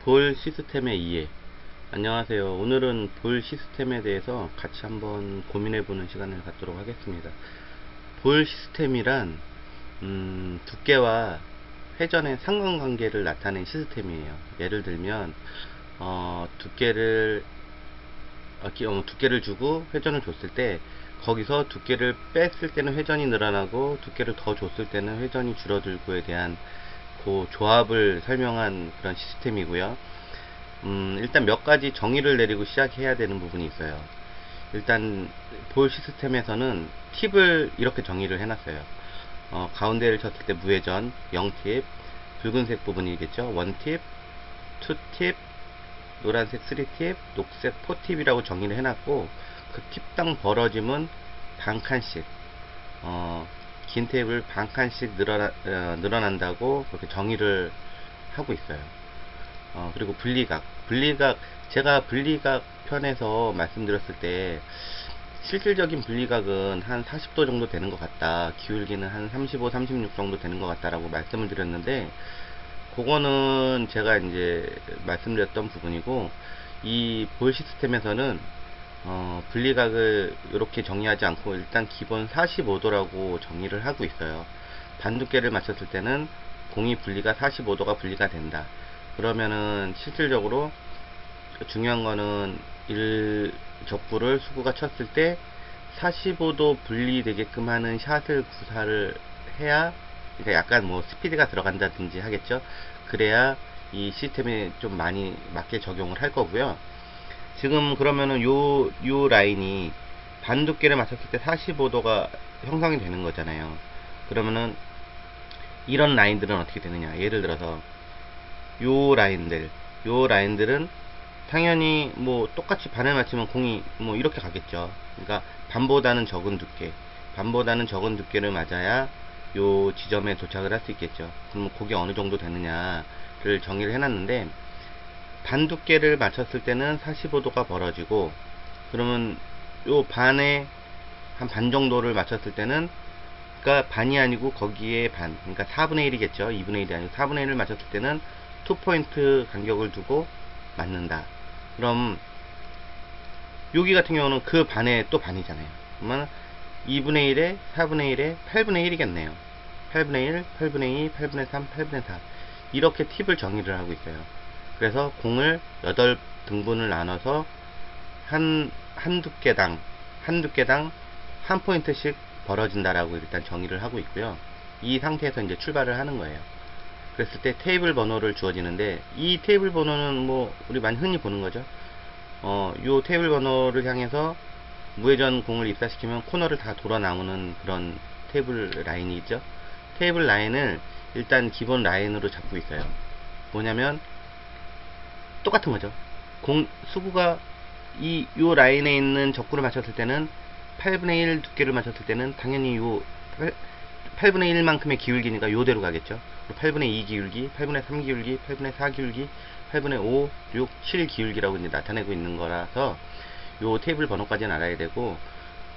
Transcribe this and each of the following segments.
볼 시스템의 이해. 안녕하세요. 오늘은 볼 시스템에 대해서 같이 한번 고민해보는 시간을 갖도록 하겠습니다. 볼 시스템이란 두께와 회전의 상관관계를 나타낸 시스템이에요. 예를 들면 두께를 주고 회전을 줬을 때, 거기서 두께를 뺐을 때는 회전이 늘어나고 두께를 더 줬을 때는 회전이 줄어들고에 대한 그 조합을 설명한 그런 시스템이고요. 일단 몇 가지 정의를 내리고 시작해야 되는 부분이 있어요. 일단 볼 시스템에서는 팁을 이렇게 정의를 해놨어요. 가운데를 쳤을 때 무회전 0팁, 붉은색 부분이겠죠. 1팁, 2팁, 노란색 3팁, 녹색 4팁이라고 정의를 해놨고, 그 팁당 벌어짐은 반칸씩, 긴 탭을 반칸씩 늘어난다고 그렇게 정의를 하고 있어요. 그리고 제가 분리각 편에서 말씀드렸을 때, 실질적인 분리각은 한 40도 정도 되는 것 같다, 기울기는 한 35, 36 정도 되는 것 같다라고 말씀을 드렸는데, 그거는 제가 이제 말씀드렸던 부분이고, 이 볼 시스템에서는 분리각을 이렇게 정의하지 않고 일단 기본 45도라고 정의를 하고 있어요. 반두께를 맞췄을 때는 공이 분리가 45도가 분리가 된다. 그러면은 실질적으로 중요한 거는 적구를 수구가 쳤을 때 45도 분리되게끔 하는 샷을 구사를 해야, 그러니까 약간 뭐 스피드가 들어간다든지 하겠죠. 그래야 이 시스템에 좀 많이 맞게 적용을 할 거고요. 지금 그러면은 요 라인이 반두께를 맞췄을 때 45도가 형성이 되는 거잖아요. 그러면은 이런 라인들은 어떻게 되느냐. 예를 들어서 요 라인들은 당연히 뭐 똑같이 반을 맞추면 공이 뭐 이렇게 가겠죠. 그러니까 반보다는 적은 두께를 맞아야 요 지점에 도착을 할 수 있겠죠. 그럼 그게 어느 정도 되느냐를 정의를 해놨는데, 반 두께를 맞췄을 때는 45도가 벌어지고, 그러면 요 반에 한 반 정도를 맞췄을 때는, 그러니까 반이 아니고 거기에 반, 그러니까 4분의 1이겠죠. 2분의 1이 아니고 4분의 1을 맞췄을 때는 2포인트 간격을 두고 맞는다. 그럼 여기 같은 경우는 그 반에 또 반이잖아요. 그러면 2분의 1에 4분의 1에 8분의 1이겠네요. 8분의 1, 8분의 2, 8분의 3, 8분의 4, 이렇게 팁을 정의를 하고 있어요. 그래서 공을 8등분을 나눠서 한 두께당 한 포인트씩 벌어진다라고 일단 정의를 하고 있고요. 이 상태에서 이제 출발을 하는 거예요. 그랬을 때 테이블 번호를 주어지는데, 이 테이블 번호는 뭐 우리 많이 흔히 보는 거죠. 요 테이블 번호를 향해서 무회전 공을 입사시키면 코너를 다 돌아 나오는 그런 테이블 라인이 있죠. 테이블 라인을 일단 기본 라인으로 잡고 있어요. 뭐냐면 똑같은 거죠. 수구가 요 라인에 있는 적구를 맞췄을 때는 8분의 1 두께를 맞췄을 때는 당연히 요 8분의 1만큼의 기울기니까 요대로 가겠죠. 8분의 2 기울기, 8분의 3 기울기, 8분의 4 기울기, 8분의 5, 6, 7 기울기라고 이제 나타내고 있는 거라서 요 테이블 번호까지는 알아야 되고,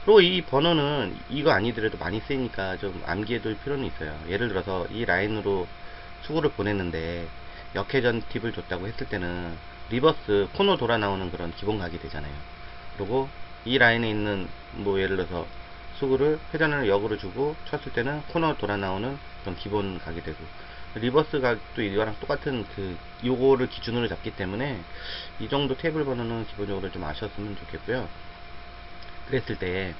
그리고 이 번호는 이거 아니더라도 많이 쓰이니까 좀 암기해둘 필요는 있어요. 예를 들어서 이 라인으로 수구를 보냈는데 역회전 팁을 줬다고 했을 때는 리버스 코너 돌아 나오는 그런 기본 각이 되잖아요. 그리고 이 라인에 있는 뭐 예를 들어서 수구를 회전을 역으로 주고 쳤을 때는 코너 돌아 나오는 그런 기본 각이 되고, 리버스 각도 이거랑 똑같은 요거를 기준으로 잡기 때문에 이 정도 테이블 번호는 기본적으로 좀 아셨으면 좋겠고요. 그랬을 때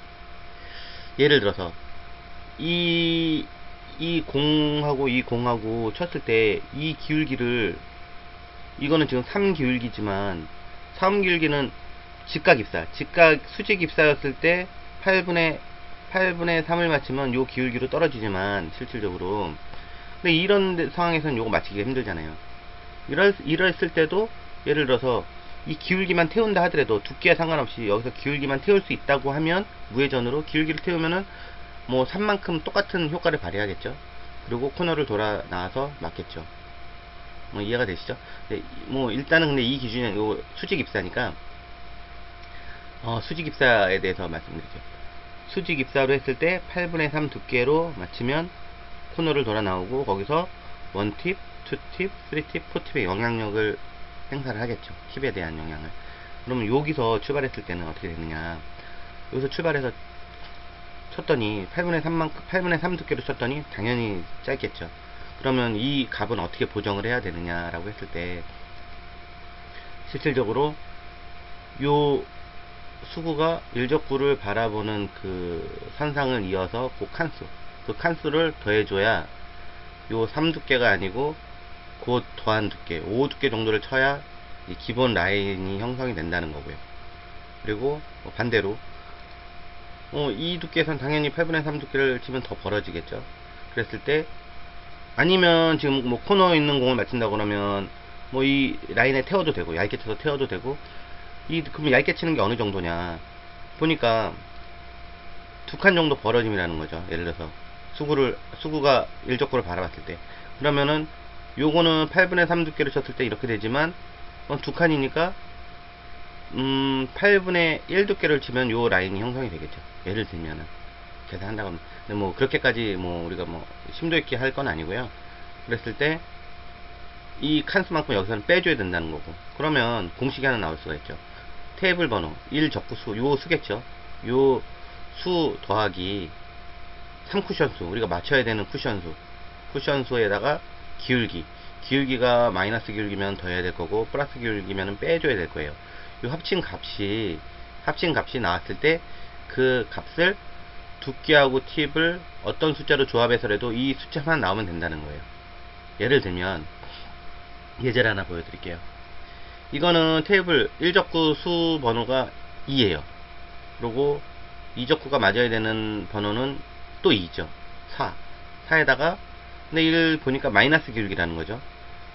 예를 들어서 이 공하고 쳤을 때 이 기울기를, 이거는 지금 3 기울기지만 3 기울기는 수직 입사였을 때 8분의 3을 맞추면 요 기울기로 떨어지지만 실질적으로, 근데 이런 상황에서는 요거 맞추기가 힘들잖아요. 이랬을 때도 예를 들어서 이 기울기만 태운다 하더라도 두께와 상관없이 여기서 기울기만 태울 수 있다고 하면, 무회전으로 기울기를 태우면은 뭐 3만큼 똑같은 효과를 발휘하겠죠. 그리고 코너를 돌아 나와서 맞겠죠. 뭐 이해가 되시죠? 네, 뭐 일단은 근데 이 기준은 요 수직 입사니까 수직 입사에 대해서 말씀드릴게요. 수직 입사로 했을 때 8분의 3 두께로 맞추면 코너를 돌아 나오고, 거기서 1팁, 2팁, 3팁, 4팁의 영향력을 행사를 하겠죠. 팁에 대한 영향을. 그러면 여기서 출발했을 때는 어떻게 되느냐. 여기서 출발해서 쳤더니 8분의 3 두께로 쳤더니 당연히 짧겠죠. 그러면 이 값은 어떻게 보정을 해야 되느냐라고 했을 때, 실질적으로 요 수구가 일적구를 바라보는 그 선상을 이어서 그 칸수를 더해줘야 요 3 두께가 아니고 곧 더한 두께 5 두께 정도를 쳐야 이 기본 라인이 형성이 된다는 거고요. 그리고 반대로 이 두께에선 당연히 8분의 3 두께를 치면 더 벌어지겠죠. 그랬을 때, 아니면 지금 뭐 코너에 있는 공을 맞춘다 그러면 뭐 이 라인에 태워도 되고, 얇게 쳐서 태워도 되고, 그럼 얇게 치는 게 어느 정도냐 보니까 2칸 정도 벌어짐이라는 거죠. 예를 들어서 수구가 일적구를 바라봤을 때, 그러면은 요거는 8분의 3 두께로 쳤을 때 이렇게 되지만 2칸이니까 8분의 1 두께를 치면 요 라인이 형성이 되겠죠. 예를 들면은 계산한다고 하면. 근데 뭐 그렇게까지 뭐 우리가 뭐 심도 있게 할 건 아니고요. 그랬을 때 이 칸수만큼 여기서는 빼줘야 된다는 거고, 그러면 공식이 하나 나올 수가 있죠. 테이블 번호 1 적구수, 요 수겠죠. 요 수 더하기 3쿠션수, 우리가 맞춰야 되는 쿠션수에다가 기울기가 마이너스 기울기면 더해야 될 거고, 플러스 기울기면 빼줘야 될 거예요. 요 합친 값이 나왔을 때 그 값을 두께하고 팁을 어떤 숫자로 조합해서라도 이 숫자만 나오면 된다는 거예요. 예를 들면 예제를 하나 보여드릴게요. 이거는 테이블 1적구 수 번호가 2예요. 그리고 2적구가 맞아야 되는 번호는 또 2죠. 4에다가 근데 1 보니까 마이너스 기울기라는 거죠.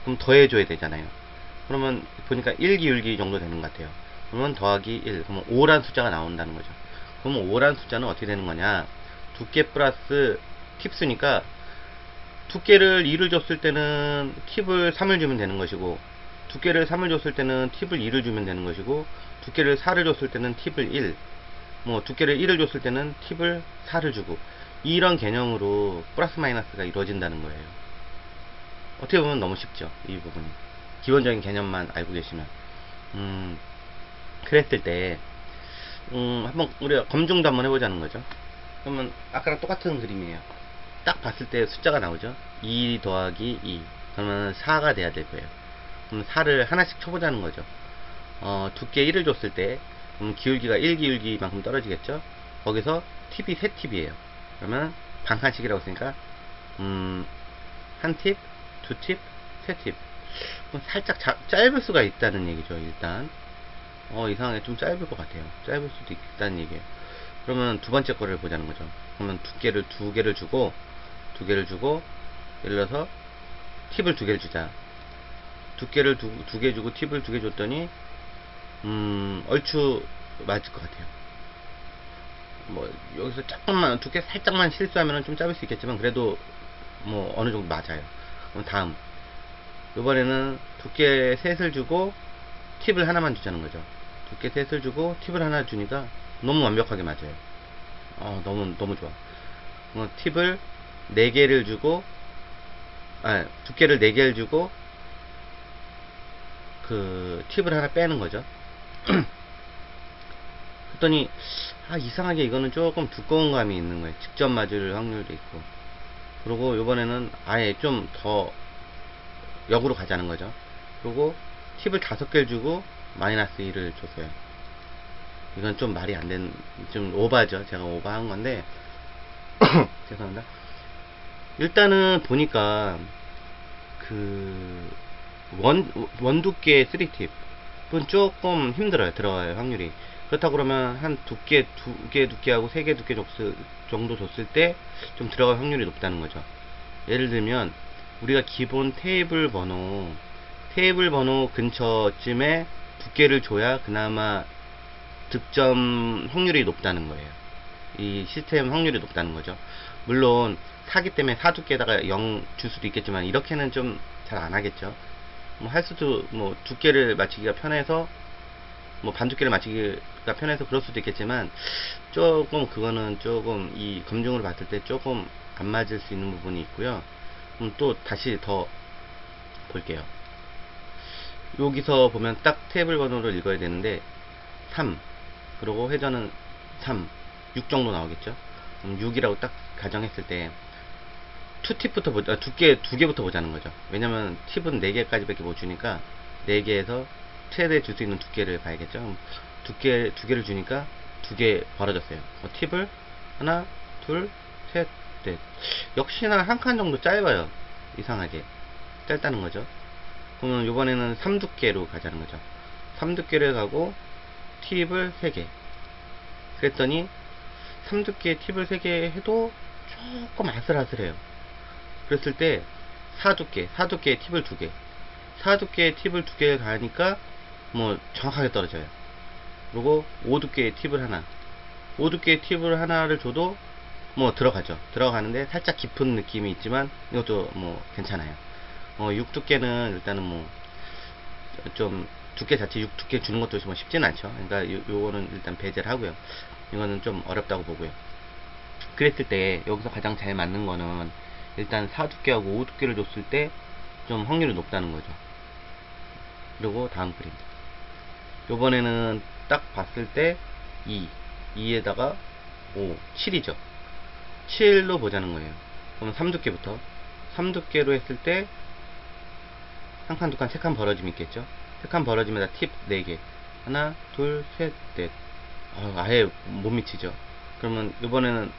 그럼 더해줘야 되잖아요. 그러면 보니까 1 기울기 정도 되는 것 같아요. 그러면 더하기 1, 그러면 5란 숫자가 나온다는 거죠. 그러면 5란 숫자는 어떻게 되는 거냐, 두께 플러스 팁수니까 두께를 2를 줬을 때는 팁을 3을 주면 되는 것이고, 두께를 3을 줬을 때는 팁을 2를 주면 되는 것이고, 두께를 4를 줬을 때는 팁을 1, 뭐 두께를 1을 줬을 때는 팁을 4를 주고, 이런 개념으로 플러스 마이너스가 이루어진다는 거예요. 어떻게 보면 너무 쉽죠, 이 부분이. 기본적인 개념만 알고 계시면. 그랬을 때 한번 우리가 검증도 한번 해보자는 거죠. 그러면 아까랑 똑같은 그림이에요. 딱 봤을 때 숫자가 나오죠. 2 더하기 2, 그러면 4가 돼야 될 거예요. 그럼 4를 하나씩 쳐보자는 거죠. 두께 1을 줬을 때 그럼 기울기가 1 기울기만큼 떨어지겠죠. 거기서 팁이 3팁이에요. 그러면 반칸씩이라고 했으니까 한 팁, 두 팁, 세 팁. 살짝 짧을 수가 있다는 얘기죠. 일단 이상하게 좀 짧을 것 같아요. 짧을 수도 있다는 얘기예요. 그러면 두 번째 거를 보자는 거죠. 그러면 두께를 두 개를 주고 예를 들어서 팁을 2개를 주자. 두께를 두 개 주고 팁을 2개 줬더니 얼추 맞을 것 같아요. 뭐 여기서 조금만 두께 살짝만 실수하면 좀 짧을 수 있겠지만 그래도 뭐 어느 정도 맞아요. 그럼 다음 이번에는 두께 셋을 주고 팁을 하나만 주자는 거죠. 두께 셋을 주고 팁을 하나 주니까 너무 완벽하게 맞아요. 너무 좋아. 팁을 4개를 주고 두께를 4개를 주고 그 팁을 하나 빼는 거죠. 그랬더니 이상하게 이거는 조금 두꺼운 감이 있는 거예요. 직접 맞을 확률도 있고. 그리고 이번에는 아예 좀 더 역으로 가자는 거죠. 그리고 팁을 5개를 주고 마이너스 1을 줬어요. 이건 좀 말이 안 된, 좀 오바죠. 제가 오바한 건데 죄송합니다. 일단은 보니까 그 원두께 3팁은 조금 힘들어요. 들어가요 확률이. 그렇다고 그러면 한 두께하고 3개 두께 정도 줬을 때 좀 들어갈 확률이 높다는 거죠. 예를 들면 우리가 기본 테이블 번호 근처쯤에 두께를 줘야 그나마 득점 확률이 높다는 거예요. 이 시스템 확률이 높다는 거죠. 물론 사기 때문에 4두께에다가 0 줄 수도 있겠지만 이렇게는 좀 잘 안 하겠죠. 뭐 할 수도, 뭐 두께를 맞추기가 편해서 뭐 반두께를 맞추기가 편해서 그럴 수도 있겠지만 조금 그거는 조금 이 검증으로 봤을 때 조금 안 맞을 수 있는 부분이 있고요. 또 다시 더 볼게요. 여기서 보면 딱 테이블 번호를 읽어야 되는데 3, 그리고 회전은 3, 6 정도 나오겠죠. 그럼 6이라고 딱 가정했을 때 투팁부터 보자, 두 개부터 보자는 거죠. 왜냐면 팁은 4개까지 밖에 못 주니까 4개에서 최대 줄 수 있는 두께를 봐야겠죠. 그럼 두 개를 주니까 2개 벌어졌어요. 팁을 하나, 둘, 셋, 넷. 역시나 한 칸 정도 짧아요. 이상하게 짧다는 거죠. 그러면 이번에는 3두께로 가자는 거죠. 3두께를 가고 팁을 3개. 그랬더니 3두께 팁을 3개 해도 조금 아슬아슬해요. 그랬을 때 4두께에 팁을 2개, 4두께에 팁을 2개 가니까 뭐 정확하게 떨어져요. 그리고 5두께의 팁을 하나, 5두께의 팁을 하나를 줘도 뭐 들어가는데 살짝 깊은 느낌이 있지만 이것도 뭐 괜찮아요. 6두께는 일단은 뭐 좀 두께 자체 6두께 주는 것도 뭐 쉽지는 않죠. 그러니까 요거는 일단 배제를 하고요. 이거는 좀 어렵다고 보고요. 그랬을 때 여기서 가장 잘 맞는 거는 일단 4두께하고 5두께를 줬을 때 좀 확률이 높다는 거죠. 그리고 다음 그림, 요번에는 딱 봤을 때 2에다가 5, 7이죠. 7로 보자는 거예요. 그러면 3두께부터 3두께로 했을 때 한 칸, 두 칸, 세 칸 벌어짐이 있겠죠. 세 칸 벌어지면 팁 4개, 하나, 둘, 셋, 넷. 아예 못 미치죠. 그러면 이번에는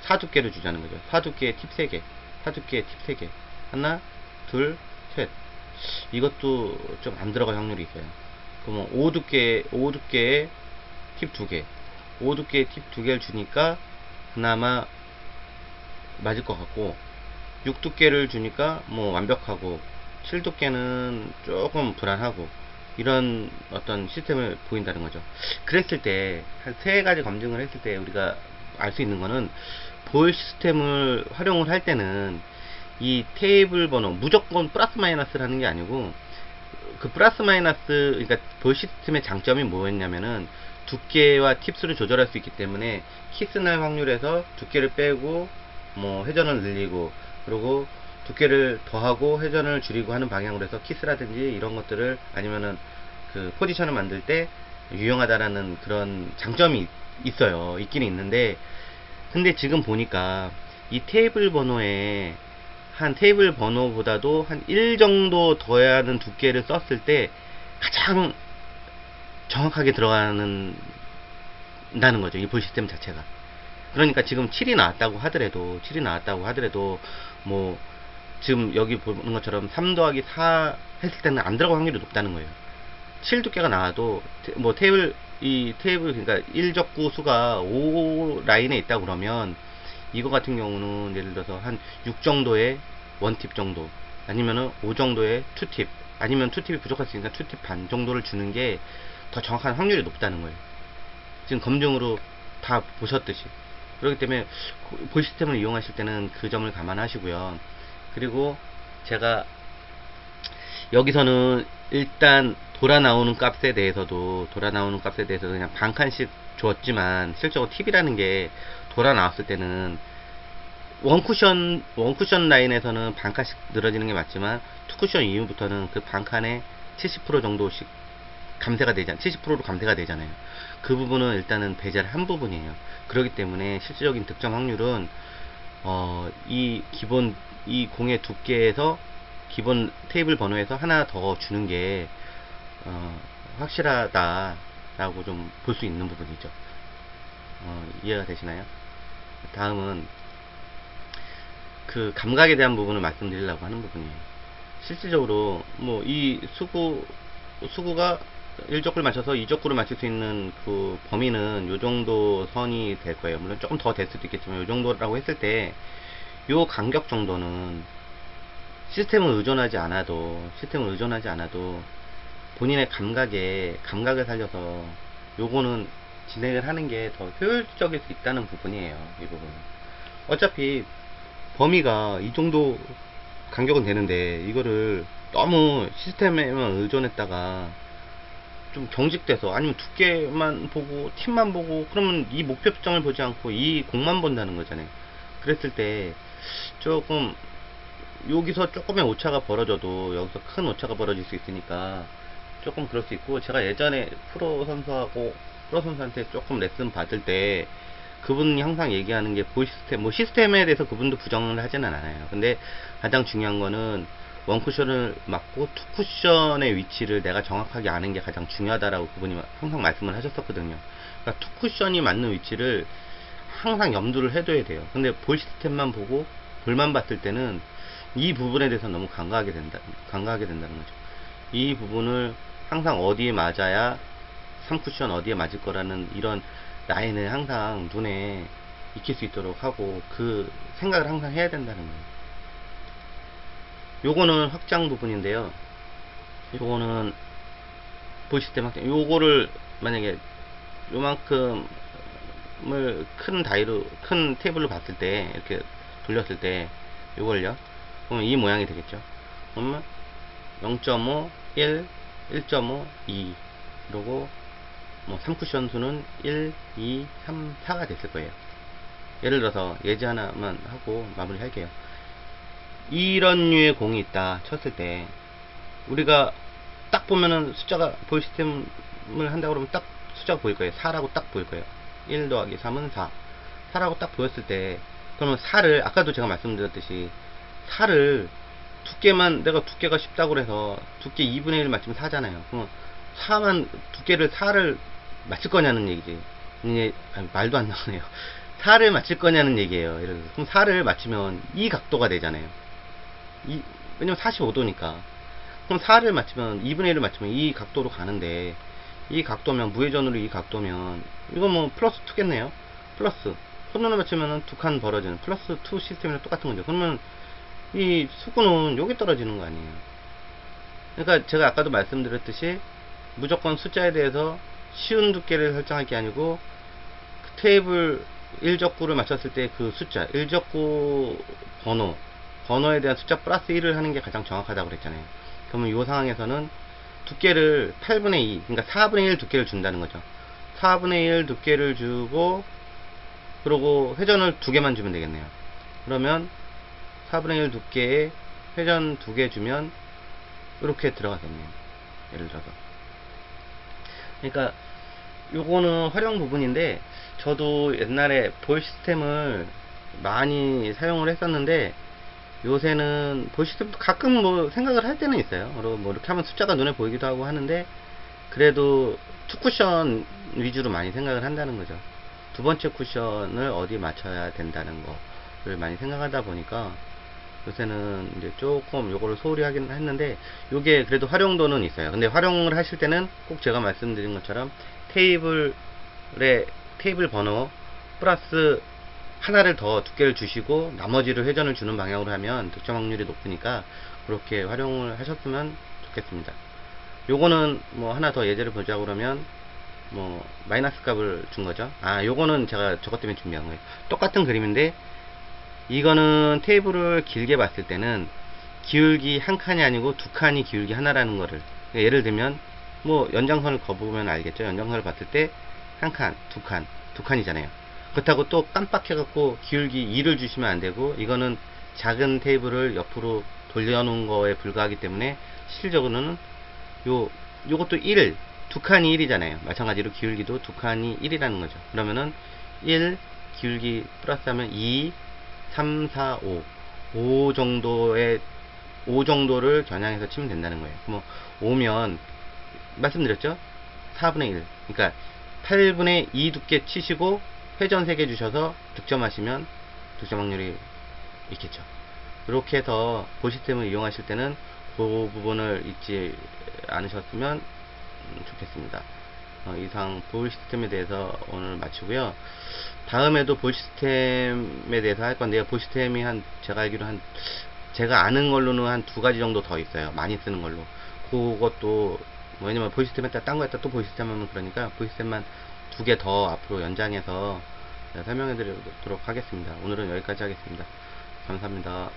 4두께를 주자는 거죠. 4두께에 팁 3개, 4두께에 팁 3개, 하나, 둘, 셋. 이것도 좀 안 들어갈 확률이 있어요. 그러면 5두께에 팁 2개, 5두께에 팁 2개를 주니까 그나마 맞을 것 같고, 6두께를 주니까 뭐 완벽하고, 7두께는 조금 불안하고, 이런 어떤 시스템을 보인다는 거죠. 그랬을 때 한 3가지 검증을 했을 때 우리가 알 수 있는 거는, 볼 시스템을 활용을 할 때는 이 테이블 번호 무조건 플러스 마이너스를 하는 게 아니고, 그 플러스 마이너스, 그러니까 볼 시스템의 장점이 뭐였냐면은 두께와 팁수를 조절할 수 있기 때문에 키스날 확률에서 두께를 빼고 뭐 회전을 늘리고, 그리고 두께를 더하고 회전을 줄이고 하는 방향으로 해서 키스라든지 이런 것들을, 아니면은 그 포지션을 만들 때 유용하다라는 그런 장점이 있기는 있는데, 근데 지금 보니까 이 테이블 번호에 한 테이블 번호보다도 한 1 정도 더해야 하는 두께를 썼을 때 가장 정확하게 들어가는 다는 거죠, 이 볼 시스템 자체가. 그러니까 지금 7이 나왔다고 하더라도 뭐 지금 여기 보는 것처럼 3 더하기 4 했을 때는 안 들어갈 확률이 높다는 거예요. 7 두께가 나와도 뭐 이 테이블, 그러니까 1적구 수가 5 라인에 있다 그러면, 이거 같은 경우는 예를 들어서 한 6 정도의 1팁 정도, 아니면은 5 정도의 2팁, 아니면 2팁이 부족할 수 있으니까 2팁 반 정도를 주는 게 더 정확한 확률이 높다는 거예요. 지금 검증으로 다 보셨듯이. 그렇기 때문에 볼 시스템을 이용하실 때는 그 점을 감안하시고요. 그리고 제가 여기서는 일단 돌아 나오는 값에 대해서도 그냥 반 칸씩 줬지만, 실제로 팁이라는 게 돌아 나왔을 때는 원쿠션 라인에서는 반 칸씩 늘어지는 게 맞지만, 투쿠션 이후부터는 그 반 칸에 70% 정도씩 감쇄가 70%로 감쇄가 되잖아요. 그 부분은 일단은 배제를 한 부분이에요. 그렇기 때문에 실질적인 득점 확률은 이 공의 두께에서 기본 테이블 번호에서 하나 더 주는 게 확실하다라고 좀 볼 수 있는 부분이죠. 이해가 되시나요? 다음은 그 감각에 대한 부분을 말씀드리려고 하는 부분이에요. 실질적으로 뭐 이 수구가 1적구를 맞춰서 2적구를 맞출 수 있는 그 범위는 요 정도 선이 될 거예요. 물론 조금 더 될 수도 있겠지만 요 정도라고 했을 때, 요 간격 정도는 시스템을 의존하지 않아도 본인의 감각을 살려서 요거는 진행을 하는 게 더 효율적일 수 있다는 부분이에요. 이 부분은 어차피 범위가 이 정도 간격은 되는데, 이거를 너무 시스템에만 의존했다가 좀 경직돼서, 아니면 두께만 보고 팁만 보고, 그러면 이 목표 특정을 보지 않고 이 공만 본다는 거잖아요. 그랬을 때 조금, 여기서 조금의 오차가 벌어져도 여기서 큰 오차가 벌어질 수 있으니까 조금 그럴 수 있고, 제가 예전에 프로 선수한테 조금 레슨 받을 때 그분이 항상 얘기하는 게 볼 시스템, 뭐 시스템에 대해서 그분도 부정을 하지는 않아요. 근데 가장 중요한 거는 원 쿠션을 맞고 투 쿠션의 위치를 내가 정확하게 아는 게 가장 중요하다라고 그분이 항상 말씀을 하셨었거든요. 그러니까 투 쿠션이 맞는 위치를 항상 염두를 해둬야 돼요. 근데 볼 시스템만 보고 볼만 봤을 때는 이 부분에 대해서 너무 간과하게 된다는 거죠. 이 부분을 항상 어디에 맞아야 3쿠션 어디에 맞을 거라는 이런 라인을 항상 눈에 익힐 수 있도록 하고 그 생각을 항상 해야 된다는 거예요. 요거는 확장 부분인데요. 요거는 볼 시스템 확장. 요거를 만약에 요만큼을 큰 테이블로 봤을 때 이렇게 돌렸을 때 요걸요. 그러면 이 모양이 되겠죠. 그러면 0.5, 1, 1.5, 2 그리고 뭐 3쿠션 수는 1, 2, 3, 4가 됐을 거예요. 예를 들어서 예제 하나만 하고 마무리 할게요. 이런 류의 공이 있다 쳤을 때 우리가 딱 보면은 숫자가 볼 시스템을 한다고 그러면 딱 숫자가 보일 거예요. 4라고 딱 보일 거예요. 1 더하기 3은 4. 4라고 딱 보였을 때 그러면 4를 아까도 제가 말씀드렸듯이 4를 내가 두께가 쉽다고 해서 두께 2분의 1 맞추면 4잖아요. 그러면 4만 두께를 4를 맞출 거냐는 얘기지. 이게 말도 안 나오네요. 4를 맞출 거냐는 얘기예요. 예를 들어서 그럼 4를 맞추면 이 각도가 되잖아요. 왜냐면 45도니까. 그럼 4를 맞추면 2분의 1을 맞추면 이 각도로 가는데 이 각도면 무회전으로 이 각도면 이거 뭐 플러스 2겠네요. 플러스 손으로 맞추면 두 칸 벌어지는 플러스 2 시스템이랑 똑같은 거죠. 그러면 이 수구는 여기 떨어지는 거 아니에요. 그러니까 제가 아까도 말씀드렸듯이 무조건 숫자에 대해서 쉬운 두께를 설정할 게 아니고 그 테이블 1적구를 맞췄을 때 그 숫자 1적구 번호에 대한 숫자 플러스 1을 하는 게 가장 정확하다고 그랬잖아요. 그러면 이 상황에서는 두께를 8분의 2 그러니까 4분의 1 두께를 준다는 거죠. 4분의 1 두께를 주고 그리고 회전을 2개만 주면 되겠네요. 그러면 4분의 1 두께에 회전 2개 주면 이렇게 들어가겠네요. 예를 들어서 그러니까 요거는 활용 부분인데 저도 옛날에 볼 시스템을 많이 사용을 했었는데 요새는 볼 시스템도 가끔 뭐 생각을 할 때는 있어요. 그리고 뭐 이렇게 하면 숫자가 눈에 보이기도 하고 하는데 그래도 투 쿠션 위주로 많이 생각을 한다는 거죠. 두 번째 쿠션을 어디 맞춰야 된다는 거를 많이 생각하다 보니까 요새는 이제 조금 요거를 소홀히 하긴 했는데 요게 그래도 활용도는 있어요. 근데 활용을 하실 때는 꼭 제가 말씀드린 것처럼 테이블 번호 플러스 하나를 더 두께를 주시고 나머지를 회전을 주는 방향으로 하면 득점 확률이 높으니까 그렇게 활용을 하셨으면 좋겠습니다. 요거는 뭐 하나 더 예제를 보자고 그러면 뭐 마이너스 값을 준 거죠. 요거는 제가 저것 때문에 준비한 거예요. 똑같은 그림인데 이거는 테이블을 길게 봤을 때는 기울기 한 칸이 아니고 두 칸이 기울기 하나라는 거를 예를 들면 뭐 연장선을 거보면 알겠죠. 연장선을 봤을 때 한 칸, 두 칸이잖아요. 그렇다고 또 깜빡해갖고 기울기 2를 주시면 안 되고 이거는 작은 테이블을 옆으로 돌려놓은 거에 불과하기 때문에 실질적으로는 요것도 1, 두 칸이 1이잖아요. 마찬가지로 기울기도 두 칸이 1이라는 거죠. 그러면은 1 기울기 플러스 하면 2, 3, 4, 5 정도를 겨냥해서 치면 된다는 거예요. 뭐 5면 말씀드렸죠? 4분의 1 그러니까 8분의 2 두께 치시고 회전 3개 주셔서 득점하시면 득점 확률이 있겠죠. 이렇게 해서 볼 시스템을 이용하실 때는 그 부분을 잊지 않으셨으면 좋겠습니다. 이상 볼 시스템에 대해서 오늘 마치고요. 다음에도 볼 시스템에 대해서 할 건데요. 볼 시스템이 제가 알기로 제가 아는 걸로는 한 2가지 정도 더 있어요. 많이 쓰는 걸로. 그것도 왜냐면 볼 시스템 했다 딴 거 했다 또 볼 시스템 하면 그러니까 볼 시스템만 2개 더 앞으로 연장해서 설명해 드리도록 하겠습니다. 오늘은 여기까지 하겠습니다. 감사합니다.